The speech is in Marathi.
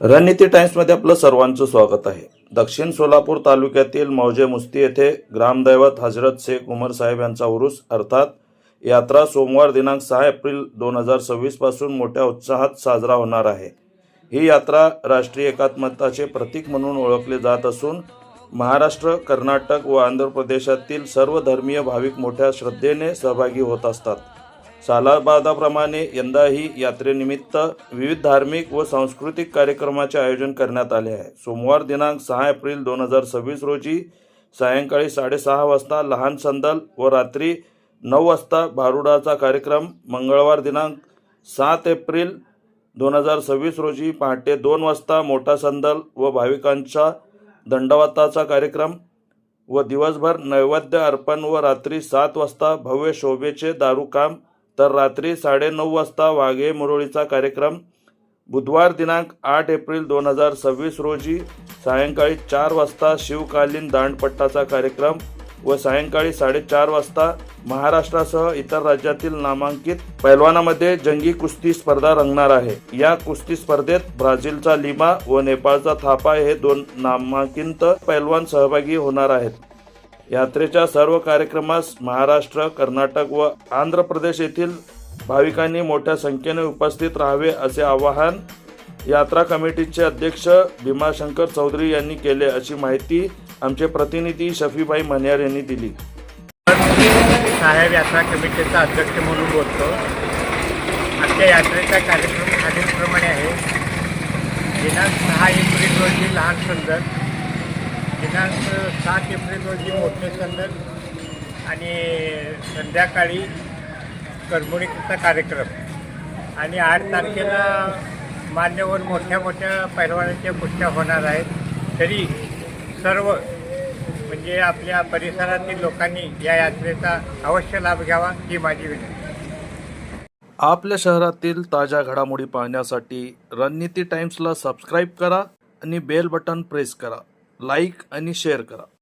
रणनीती टाइम्समध्ये आपलं सर्वांचं स्वागत आहे। दक्षिण सोलापूर तालुक्यातील मौजे मुस्ती येथे ग्रामदैवत हजरत शेख उमर साहेब यांचा उरूस अर्थात यात्रा सोमवार दिनांक 6 एप्रिल 2026 पासून मोठ्या उत्साहात साजरा होणार आहे। ही यात्रा राष्ट्रीय एकात्मतेचे प्रतीक म्हणून ओळखले जात असून महाराष्ट्र, कर्नाटक व आंध्र प्रदेशातील सर्व धर्मीय भाविक मोठ्या श्रद्धेने सहभागी होत असतात। सालाबादाप्रमाणे यंदाही यात्रेनिमित्त विविध धार्मिक व सांस्कृतिक कार्यक्रमाचे आयोजन करण्यात आले आहे। सोमवार दिनांक 6 एप्रिल 2026 रोजी सायंकाळी 6:30 वाजता लहान संदल व रात्री 9 वाजता भारुडाचा कार्यक्रम, मंगळवार दिनांक 7 एप्रिल 2026 रोजी पहाटे 2 वाजता मोठा संदल व भाविकांचा दंडवताचा कार्यक्रम व दिवसभर नैवेद्य अर्पण व रात्री 7 वाजता भव्य शोभेचे दारूकाम, तर रात्री 9:30 वाजता वाघे मुरळीचा कार्यक्रम। बुधवार दिनांक 8 एप्रिल 2026 रोजी सायंकाळी 4 वाजता शिवकालीन दांडपट्टाचा कार्यक्रम व सायंकाळी 4:30 वाजता महाराष्ट्रासह इतर राज्यातील नामांकित पैलवानांमध्ये जंगी कुस्ती स्पर्धा रंगणार आहे। या कुस्ती स्पर्धेत ब्राझीलचा लिमा व नेपाळचा थापा हे 2 नामांकित पैलवान सहभागी होणार आहेत। यात्रेच्या सर्व कार्यक्रमास महाराष्ट्र, कर्नाटक व आंध्र प्रदेश येथील भाविकांनी मोठ्या संख्येने उपस्थित राहावे असे आवाहन यात्रा कमिटीचे अध्यक्ष भीमाशंकर चौधरी यांनी केले, अशी माहिती आमचे प्रतिनिधी शफीभाई मन्यार यांनी दिली। साहेब यात्रा कमिटीचा अध्यक्ष म्हणून बोलतो। आजच्या यात्रेचा कार्यक्रम खालीलप्रमाणे आहे। दिनांक 6 एप्रिल रोजी लहान संदल, दिनांक 7 एप्रिल रोजी मोठे संदल आणि संध्याकाळी करमणुकीचा कार्यक्रम आणि 8 तारखेला मान्यवर मोठ्या पैलवानांच्या कुस्त्या होणार आहेत। तरी सर्व म्हणजे आपल्या परिसरातील लोकांनी या यात्रेचा अवश्य लाभ घ्यावा ही माझी विनंती। आपल्या शहरातील ताज्या घडामोडी पाहण्यासाठी रणनीती टाइम्सला सबस्क्राईब करा आणि बेल बटन प्रेस करा, लाईक आणि शेअर करा।